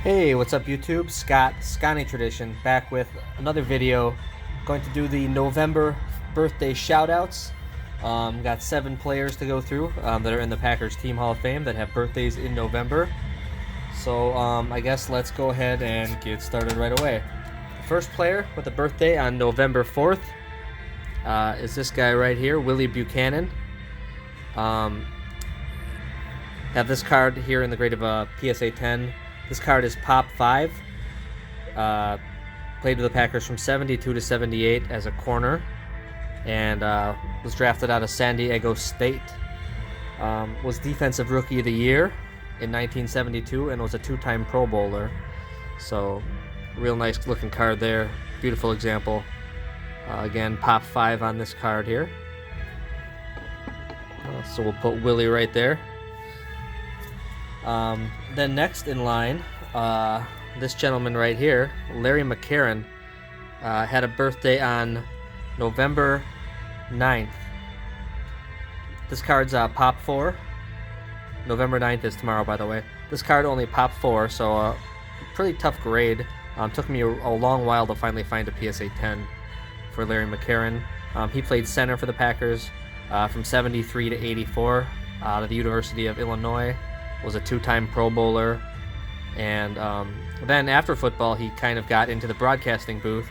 Hey, what's up YouTube? Scott, Scotty Tradition, back with another video. Going to do the November birthday shoutouts. Got 7 players to go through that are in the Packers Team Hall of Fame that have birthdays in November. So I guess let's go ahead and get started right away. The first player with a birthday on November 4th is this guy right here, Willy Buchanan. Have this card here in the grade of PSA 10. This card is Pop 5. Played with the Packers from 72 to 78 as a corner, and was drafted out of San Diego State. Was Defensive Rookie of the Year in 1972 and was a 2-time Pro Bowler. So, real nice looking card there. Beautiful example. Again, Pop 5 on this card here. So we'll put Willie right there. Then next in line, this gentleman right here, Larry McCarran, had a birthday on November 9th. This card's Pop 4. November 9th is tomorrow, by the way. This card only Pop 4, so pretty tough grade. Took me a long while to finally find a PSA 10 for Larry McCarran. He played center for the Packers from 73 to 84 out of the University of Illinois. Was a 2-time Pro Bowler, and then after football he kind of got into the broadcasting booth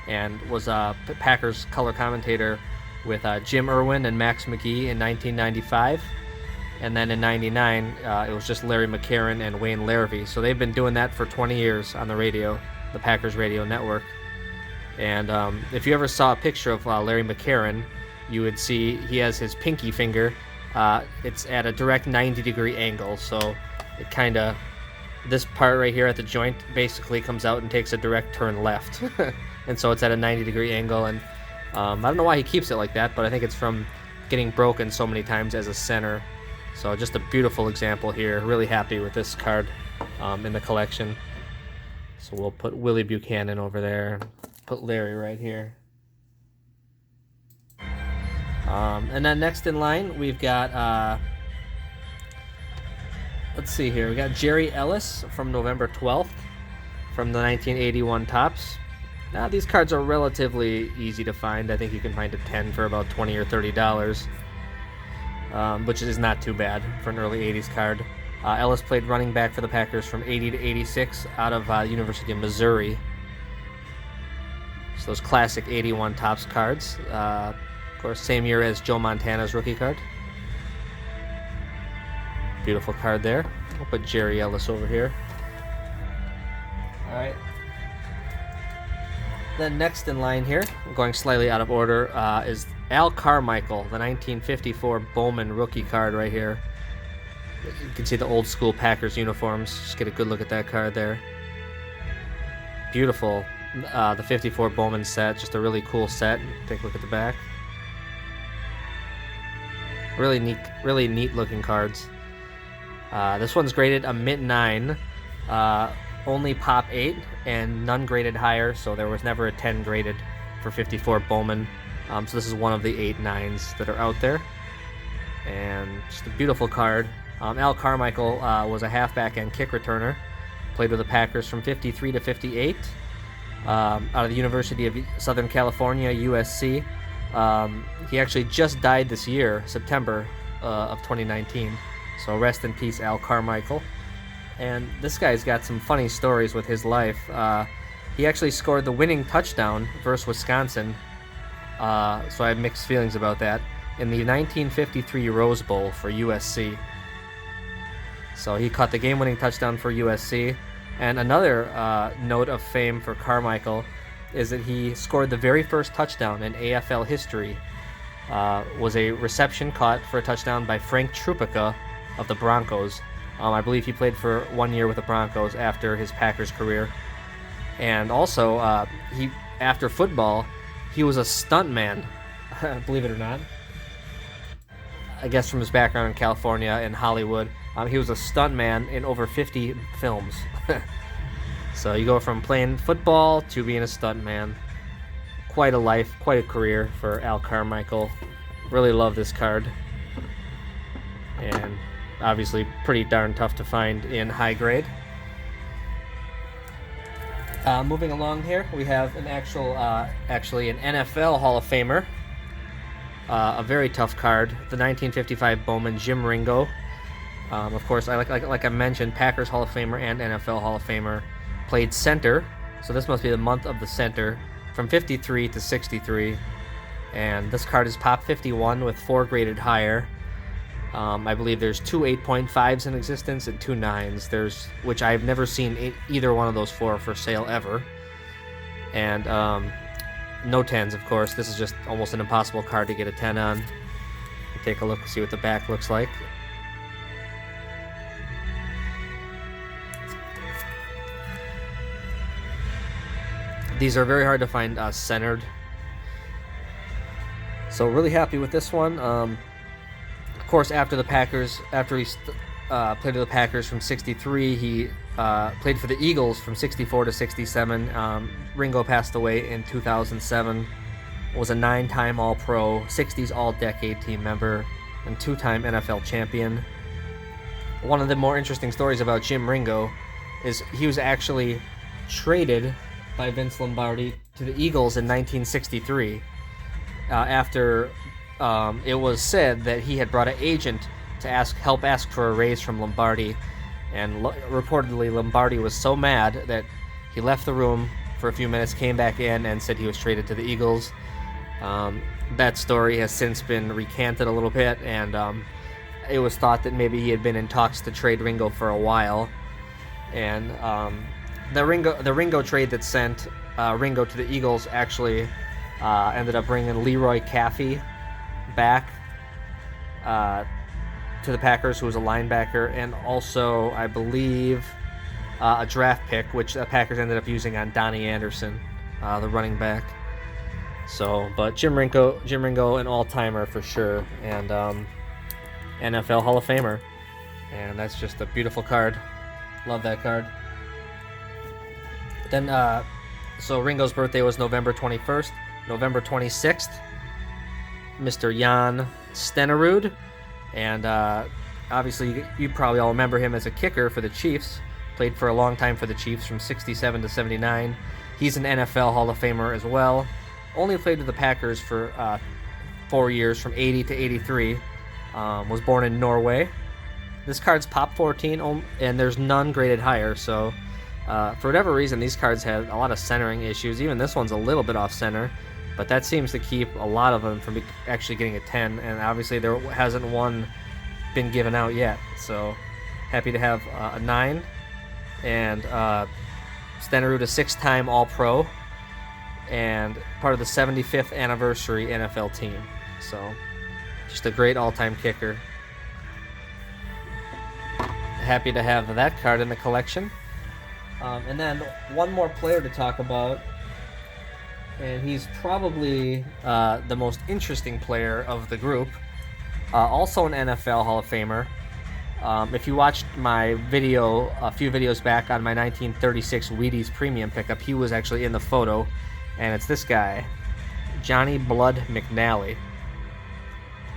and was a Packers color commentator with Jim Irwin and Max McGee in 1995, and then in 99 it was just Larry McCarran and Wayne Larrivee. So they've been doing that for 20 years on the radio, the Packers radio network. And if you ever saw a picture of Larry McCarran, you would see he has his pinky finger. It's at a direct 90-degree angle, so it kind of, this part right here at the joint basically comes out and takes a direct turn left. And so it's at a 90-degree angle, and I don't know why he keeps it like that, but I think it's from getting broken so many times as a center. So just a beautiful example here. Really happy with this card in the collection. So we'll put Willy Buchanan over there, put Larry right here. And then next in line, we've got, let's see here, we got Jerry Ellis from November 12th from the 1981 Topps. Now, these cards are relatively easy to find. I think you can find a 10 for about $20 or $30, which is not too bad for an early 80s card. Ellis played running back for the Packers from 80 to 86 out of University of Missouri. So those classic 81 Topps cards. Of course, same year as Joe Montana's rookie card. Beautiful card there. We'll put Jerry Ellis over here. Alright. Then next in line here, going slightly out of order, is Al Carmichael, the 1954 Bowman rookie card right here. You can see the old school Packers uniforms. Just get a good look at that card there. Beautiful. The 54 Bowman set, just a really cool set. Take a look at the back. Really neat looking cards. This one's graded a mint 9, only Pop 8, and none graded higher, so there was never a 10 graded for 54 Bowman. So this is one of the 8 9s that are out there. And just a beautiful card. Al Carmichael was a halfback and kick returner. Played with the Packers from 53 to 58. Out of the University of Southern California, USC. He actually just died this year, September of 2019. So rest in peace, Al Carmichael. And this guy's got some funny stories with his life. He actually scored the winning touchdown versus Wisconsin. So I have mixed feelings about that. In the 1953 Rose Bowl for USC. So he caught the game-winning touchdown for USC. And another note of fame for Carmichael is that he scored the very first touchdown in AFL history. Was a reception caught for a touchdown by Frank Trupica of the Broncos. I believe he played for 1 year with the Broncos after his Packers career. And also, after football, he was a stuntman, believe it or not. I guess from his background in California and Hollywood, he was a stuntman in over 50 films. So you go from playing football to being a stuntman. Quite a life, quite a career for Al Carmichael. Really love this card. And obviously pretty darn tough to find in high grade. Moving along here, we have an actually an NFL Hall of Famer. A very tough card, the 1955 Bowman Jim Ringo. Of course, like I mentioned, Packers Hall of Famer and NFL Hall of Famer. Played center, so this must be the month of the center, from 53 to 63. And this card is Pop 51 with 4 graded higher. I believe there's 2 8.5s in existence and 2 9s. Which I've never seen either one of those 4 for sale ever. And no 10s, of course. This is just almost an impossible card to get a 10 on. Take a look, see what the back looks like. These are very hard to find centered. So really happy with this one. Of course, after he played for the Packers from 63, he played for the Eagles from 64 to 67. Ringo passed away in 2007. Was a 9-time All-Pro, 60s All-Decade team member, and 2-time NFL champion. One of the more interesting stories about Jim Ringo is he was actually traded by Vince Lombardi to the Eagles in 1963 after it was said that he had brought an agent to help ask for a raise from Lombardi, and reportedly Lombardi was so mad that he left the room for a few minutes, came back in, and said he was traded to the Eagles. That story has since been recanted a little bit, and it was thought that maybe he had been in talks to trade Ringo for a while, and the Ringo trade that sent Ringo to the Eagles actually ended up bringing Leroy Caffey back to the Packers, who was a linebacker, and also, I believe, a draft pick, which the Packers ended up using on Donnie Anderson, the running back. So, but Jim Ringo, an all-timer for sure, and NFL Hall of Famer, and that's just a beautiful card. Love that card. Then, so Ringo's birthday was November 21st. November 26th, Mr. Jan Stenerud, and obviously you probably all remember him as a kicker for the Chiefs. Played for a long time for the Chiefs from 67 to 79. He's an NFL Hall of Famer as well. Only played with the Packers for 4 years, from 80 to 83. Was born in Norway. This card's Pop 14, and there's none graded higher, so for whatever reason, these cards had a lot of centering issues. Even this one's a little bit off center, but that seems to keep a lot of them from actually getting a 10, and obviously there hasn't one been given out yet. So happy to have a 9, and Stenerud, a 6-time All-Pro, and part of the 75th anniversary NFL team. So just a great all-time kicker. Happy to have that card in the collection. And then one more player to talk about, and he's probably the most interesting player of the group. Also an NFL Hall of Famer. If you watched my video a few videos back on my 1936 Wheaties Premium pickup, he was actually in the photo, and it's this guy, Johnny Blood McNally.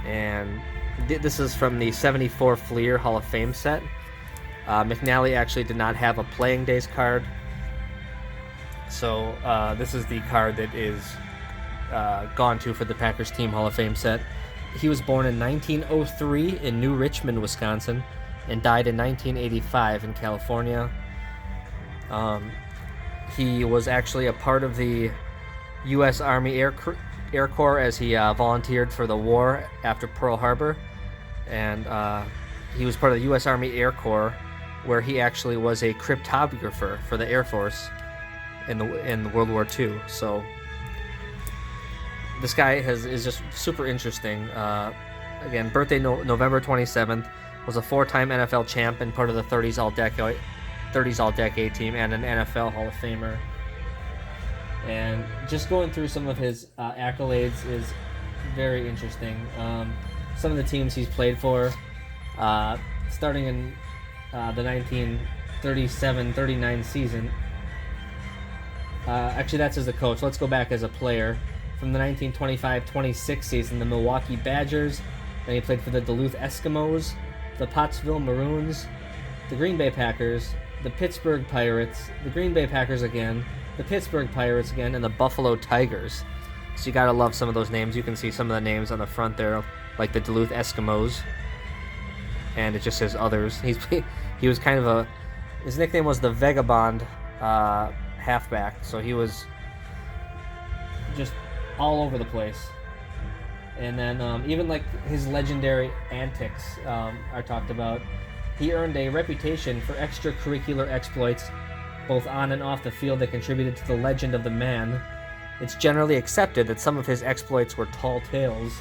And this is from the 74 Fleer Hall of Fame set. McNally actually did not have a playing days card, so this is the card that is gone to for the Packers Team Hall of Fame set. He was born in 1903 in New Richmond, Wisconsin, and died in 1985 in California. He was actually a part of the U.S. Army Air Corps as he volunteered for the war after Pearl Harbor, and he was part of the U.S. Army Air Corps, where he actually was a cryptographer for the Air Force in World War II. So this guy is just super interesting. Again, birthday November 27th, was a 4-time NFL champ and part of the 30s All-Decade team, and an NFL Hall of Famer. And just going through some of his accolades is very interesting. Some of the teams he's played for, starting in the 1937-39 season. Actually, that's as a coach. Let's go back as a player. From the 1925-26 season, the Milwaukee Badgers. Then he played for the Duluth Eskimos, the Pottsville Maroons, the Green Bay Packers, the Pittsburgh Pirates, the Green Bay Packers again, the Pittsburgh Pirates again, and the Buffalo Tigers. So you gotta love some of those names. You can see some of the names on the front there, like the Duluth Eskimos, and it just says others. He was kind of his nickname was the Vagabond halfback, so he was just all over the place. And then even like his legendary antics are talked about. He earned a reputation for extracurricular exploits, both on and off the field, that contributed to the legend of the man. It's generally accepted that some of his exploits were tall tales.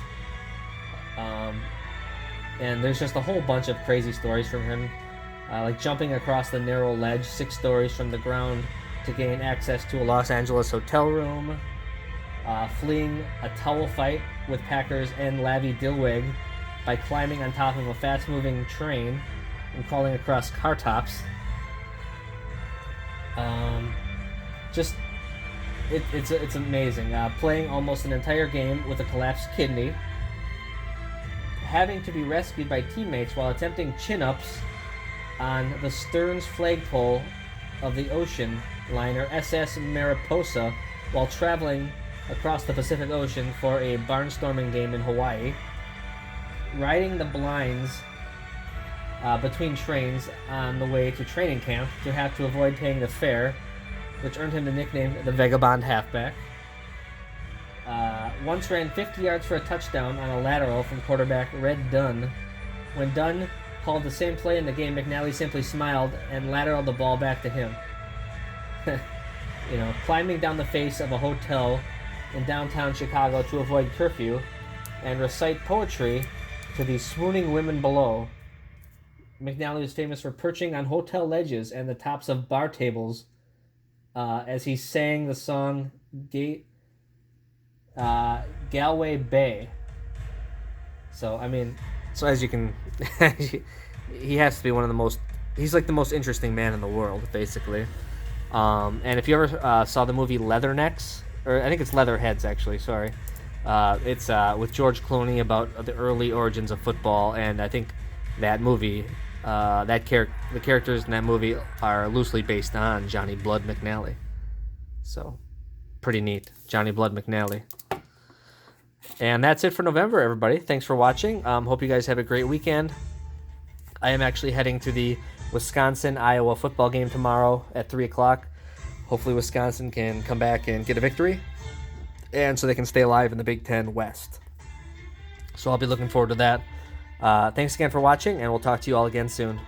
And there's just a whole bunch of crazy stories from him, like jumping across the narrow ledge 6 stories from the ground to gain access to a Los Angeles hotel room, fleeing a towel fight with Packers and Lavi Dilweg by climbing on top of a fast-moving train and crawling across car tops. It's amazing. Playing almost an entire game with a collapsed kidney, having to be rescued by teammates while attempting chin-ups on the stern's flagpole of the ocean liner SS Mariposa while traveling across the Pacific Ocean for a barnstorming game in Hawaii, riding the blinds between trains on the way to training camp to have to avoid paying the fare, which earned him the nickname the Vagabond Halfback. Once ran 50 yards for a touchdown on a lateral from quarterback Red Dunn. When Dunn called the same play in the game, McNally simply smiled and lateraled the ball back to him. Climbing down the face of a hotel in downtown Chicago to avoid curfew and recite poetry to the swooning women below. McNally was famous for perching on hotel ledges and the tops of bar tables as he sang the song Galway Bay. So as you can, he has to be one of the most, he's like the most interesting man in the world, basically. And if you ever saw the movie Leathernecks, or I think it's Leatherheads, actually, sorry. It's with George Clooney about the early origins of football, and I think that movie, the characters in that movie are loosely based on Johnny Blood McNally. So, pretty neat. Johnny Blood McNally. And that's it for November, everybody. Thanks for watching. Hope you guys have a great weekend. I am actually heading to the Wisconsin-Iowa football game tomorrow at 3 o'clock. Hopefully Wisconsin can come back and get a victory, and so they can stay alive in the Big Ten West. So I'll be looking forward to that. Thanks again for watching, and we'll talk to you all again soon.